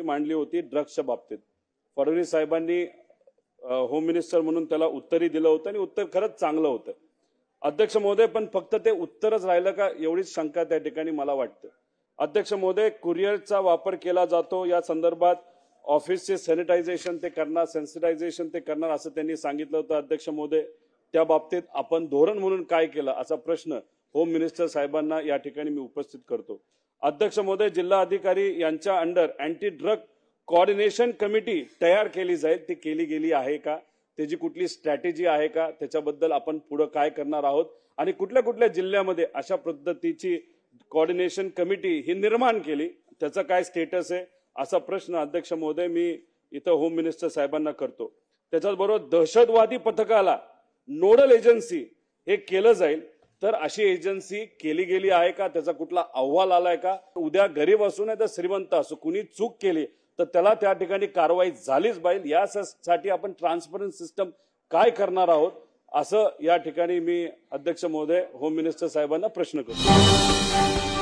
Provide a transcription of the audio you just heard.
मांडली होती ड्रग्सच्या बाबतीत। फडणवीस साहेबांनी होम मिनिस्टर म्हणून त्याला उत्तरही दिलं होतं आणि उत्तर खरंच चांगलं होतं। अध्यक्ष महोदय, पण फक्त ते उत्तरच राहिलं का एवढीच शंका त्या ठिकाणी मला वाटते। अध्यक्ष महोदय, कुरिअरचा वापर केला जातो या संदर्भात ऑफिसचे सॅनिटायझेशन ते करणार, सेन्सिटायझेशन ते करणार असं त्यांनी सांगितलं होतं। अध्यक्ष महोदय, त्या बाबतीत आपण धोरण म्हणून काय केलं असा प्रश्न होम मिनिस्टर साहेबांना या ठिकाणी मी उपस्थित करतो। अध्यक्ष महोदय, जिल्हा अधिकारी यांच्या under anti drug coordination committee तयार केली जाईल, ती केली गेली आहे का? त्याची कुठली स्ट्रॅटेजी आहे का? त्याच्याबद्दल आपण पुढे काय करणार आहोत आणि कुठल्या कुठल्या जिल्ह्यामध्ये अशा पद्धतीची कोऑर्डिनेशन कमिटी ही निर्माण केली, त्याचा काय स्टेटस आहे असा प्रश्न अध्यक्ष महोदय मी इथं होम मिनिस्टर साहेबांना करतो। त्याच्याबरोबर दहशतवादी पथकाला नोडल एजन्सी हे केलं जाईल, तर अशी एजन्सी केली गेली आहे का? त्याचा कुठला अहवाल आलाय का? उद्या गरीब असू नये तर श्रीमंत असू, कुणी चूक केली तर त्याला त्या ठिकाणी कारवाई झालीच पाहिजे। यासाठी आपण ट्रान्सपरंट सिस्टम काय करणार आहोत असं या ठिकाणी मी अध्यक्ष महोदय होम मिनिस्टर साहेबांना प्रश्न करतो।